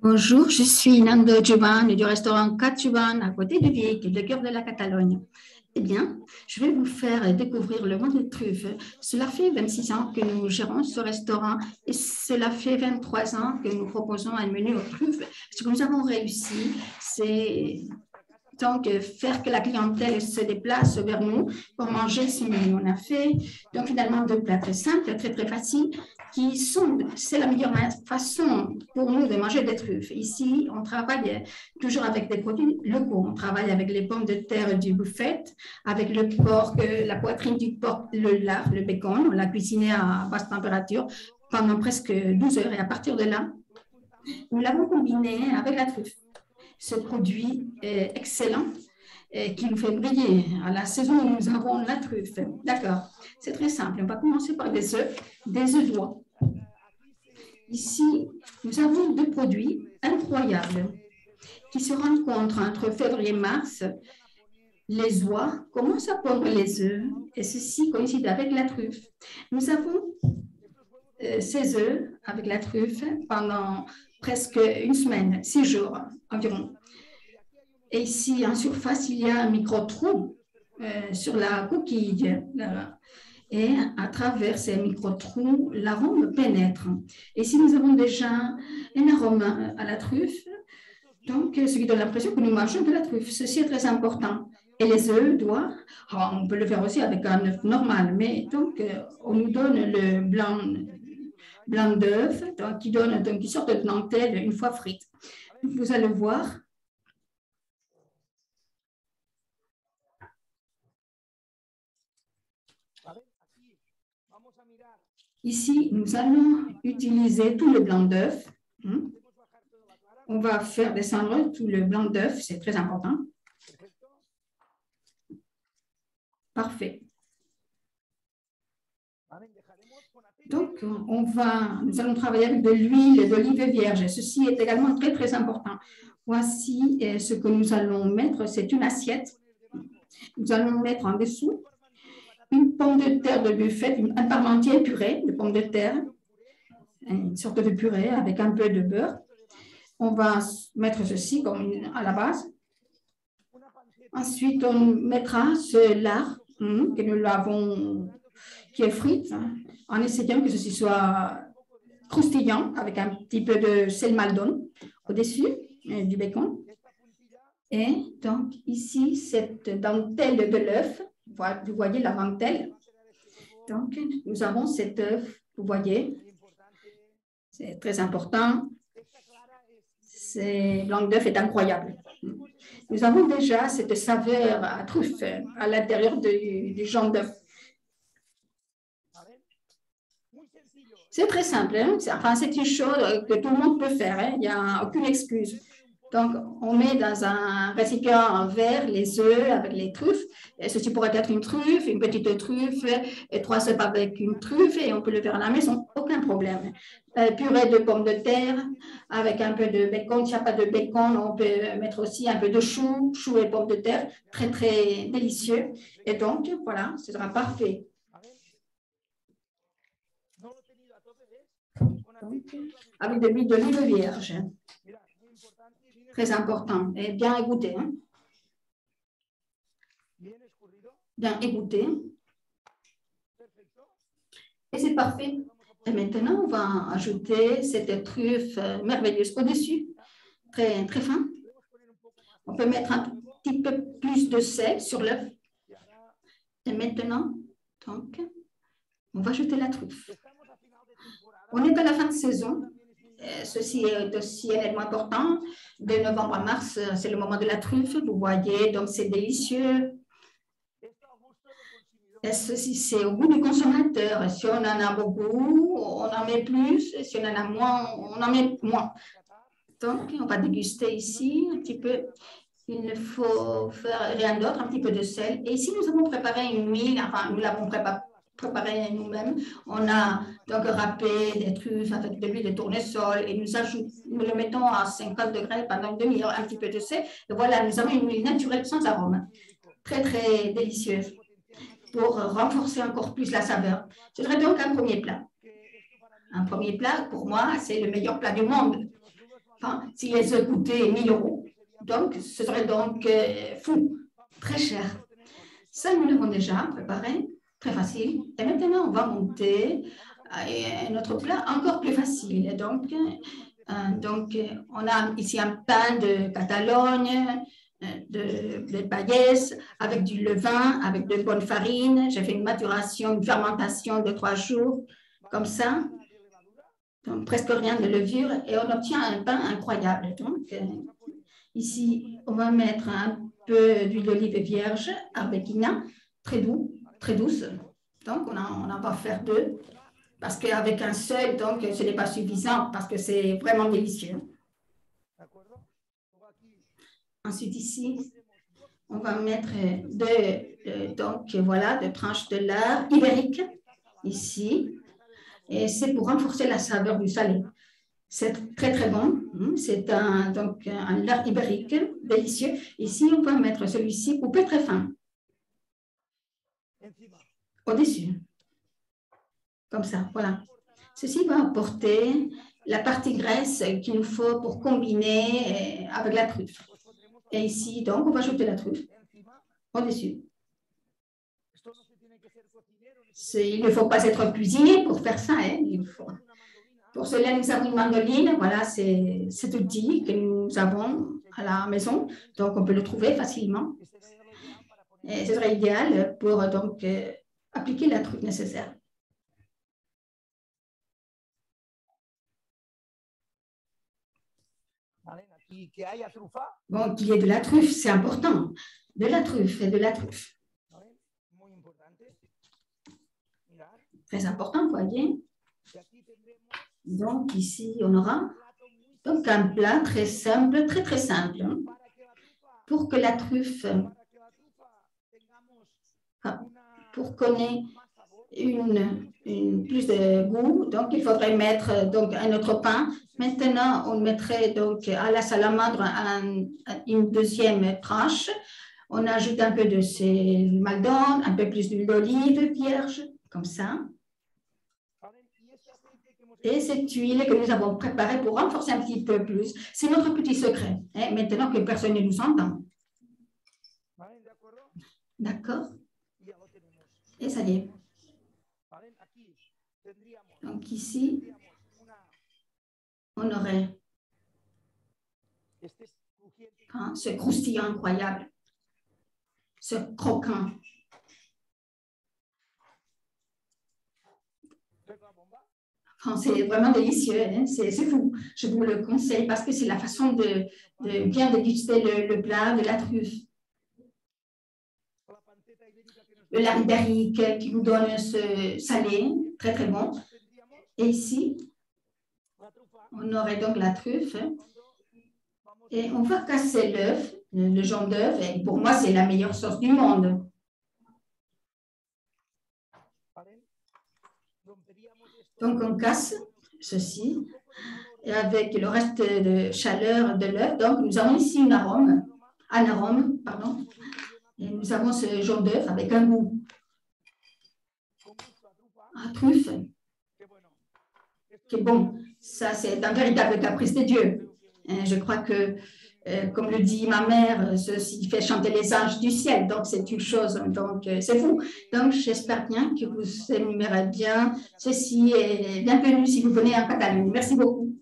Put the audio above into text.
Bonjour, je suis Nando Juban du restaurant Cat Juban à côté de Vic, le cœur de la Catalogne. Eh bien, je vais vous faire découvrir le monde des truffes. Cela fait 26 ans que nous gérons ce restaurant et cela fait 23 ans que nous proposons un menu aux truffes. Ce que nous avons réussi, c'est donc faire que la clientèle se déplace vers nous pour manger ce menu. On a fait donc finalement deux plats très simples, très faciles, c'est la meilleure façon pour nous de manger des truffes. Ici, on travaille toujours avec des produits locaux. On travaille avec les pommes de terre du buffet, avec le porc, la poitrine du porc, le lard, le bacon. On l'a cuisiné à basse température pendant presque 12 heures et à partir de là, nous l'avons combiné avec la truffe. Ce produit est excellent qui nous fait briller. À la saison, nous avons la truffe. D'accord, c'est très simple. On va commencer par des œufs d'oie. Ici, nous avons deux produits incroyables qui se rencontrent entre février et mars. Les oies commencent à pondre les œufs et ceci coïncide avec la truffe. Nous avons ces œufs avec la truffe pendant presque une semaine, 6 jours environ. Et ici, en surface, il y a un micro-trou sur la coquille. Et à travers ces micro-trous, l'arôme pénètre. Et ici, nous avons déjà un arôme à la truffe, donc ce qui donne l'impression que nous mangeons de la truffe. Ceci est très important. Et les œufs d'oie, on peut le faire aussi avec un œuf normal, mais donc on nous donne le blanc d'œuf, qui donne donc une sorte de dentelle une fois frite. Vous allez voir. Ici, nous allons utiliser tout le blanc d'œuf. On va faire descendre tout le blanc d'œuf, c'est très important. Parfait. Donc, nous allons travailler avec de l'huile d'olive vierge. Ceci est également très important. Voici ce que nous allons mettre. C'est une assiette. Nous allons mettre en dessous une pomme de terre de buffet, un parmentier purée de pommes de terre, une sorte de purée avec un peu de beurre. On va mettre ceci comme à la base. Ensuite, on mettra ce lard que nous l'avons, qui est frit, en essayant que ceci soit croustillant avec un petit peu de sel maldon au-dessus du bacon. Et donc, ici, cette dentelle de l'œuf, vous voyez la dentelle. Donc, nous avons cet œuf, vous voyez, c'est très important. Ce blanc d'œuf est incroyable. Nous avons déjà cette saveur à truffe à l'intérieur du jaune d'œuf. C'est très simple, hein? C'est une chose que tout le monde peut faire, hein? Il n'y a aucune excuse. Donc, on met dans un récipient en verre les œufs avec les truffes. Et ceci pourrait être une truffe, une petite truffe, et 3 œufs avec une truffe, et on peut le faire à la maison, aucun problème. Purée de pommes de terre avec un peu de bacon. S'il n'y a pas de bacon, on peut mettre aussi un peu de chou et pommes de terre, très délicieux. Et donc, voilà, ce sera parfait. Donc, avec de l'huile d'olive vierge. Très important. Et bien égoutter. Hein? Bien égoutter. Et c'est parfait. Et maintenant, on va ajouter cette truffe merveilleuse au-dessus, très fin. On peut mettre un petit peu plus de sel sur l'œuf. Et maintenant, donc, on va ajouter la truffe. On est à la fin de saison. Ceci est aussi également important. De novembre à mars, c'est le moment de la truffe. Vous voyez, donc c'est délicieux. Et ceci, c'est au goût du consommateur. Si on en a beaucoup, on en met plus. Si on en a moins, on en met moins. Donc, on va déguster ici un petit peu. Il ne faut faire rien d'autre, un petit peu de sel. Et ici, nous avons préparé une huile. Enfin, nous l'avons préparé nous-mêmes. On a donc râpé des truffes avec de l'huile de tournesol et nous le mettons à 50 degrés pendant une demi-heure, un petit peu de sel. Et voilà, nous avons une huile naturelle sans arôme. Très délicieuse. pour renforcer encore plus la saveur. Ce serait donc un premier plat. Un premier plat, pour moi, c'est le meilleur plat du monde. Enfin, si les œufs coûtaient 1 000 euros, donc ce serait donc fou, très cher. Ça, nous l'avons déjà préparé, très facile. Et maintenant, on va monter notre plat encore plus facile. On a ici un pain de Catalogne, de paillesse, avec du levain, avec de bonnes farines. J'ai fait une maturation, une fermentation de 3 jours, comme ça. Donc, presque rien de levure, et on obtient un pain incroyable. Donc, ici, on va mettre un peu d'huile d'olive vierge, arbequina, très doux, très douce. Donc, on en va faire 2, parce qu'avec un seul, donc, ce n'est pas suffisant, parce que c'est vraiment délicieux. Ensuite, ici, on va mettre deux tranches de lard ibérique, ici, et c'est pour renforcer la saveur du salé. C'est très, très bon. C'est un lard ibérique délicieux. Ici, on peut mettre celui-ci coupé très fin, au-dessus, comme ça, voilà. Ceci va apporter la partie graisse qu'il nous faut pour combiner avec la truffe. Et ici, donc, on va ajouter la truffe au-dessus. Il ne faut pas être cuisinier pour faire ça. Pour cela, nous avons une mandoline. Voilà, c'est cet outil que nous avons à la maison. Donc, on peut le trouver facilement. Et ce serait idéal pour donc appliquer la truffe nécessaire. Bon, qu'il y ait de la truffe, c'est important. De la truffe et de la truffe. Très important, vous voyez. Donc, ici, on aura donc un plat très simple, très, très simple. Pour que la truffe, pour qu'on ait plus de goût, donc il faudrait mettre donc un autre pain. Maintenant, on mettrait donc à la salamandre une deuxième tranche. On ajoute un peu de sel maldon, un peu plus d'huile d'olive vierge, comme ça. Et cette huile que nous avons préparée pour renforcer un petit peu plus, c'est notre petit secret, maintenant que personne ne nous entend. D'accord? Et ça y est. Donc ici, on aurait ce croustillant incroyable, ce croquant. Enfin, c'est vraiment délicieux, c'est fou. Je vous le conseille parce que c'est la façon de bien déguster le plat de la truffe. Le lard ibérique qui vous donne ce salé, très très bon. Et ici, on aurait donc la truffe. Et on va casser l'œuf, le jaune d'œuf. Et pour moi, c'est la meilleure sauce du monde. Donc, on casse ceci. Et avec le reste de chaleur de l'œuf, donc nous avons ici un arôme, pardon. Et nous avons ce jaune d'œuf avec un goût à truffe. C'est bon. Ça, c'est un véritable caprice de Dieu. Je crois que, comme le dit ma mère, ceci fait chanter les anges du ciel. Donc, c'est une chose. Donc, c'est fou. Donc, j'espère bien que vous aimerez bien ceci. Et bienvenue si vous venez en Catalogne. Merci beaucoup.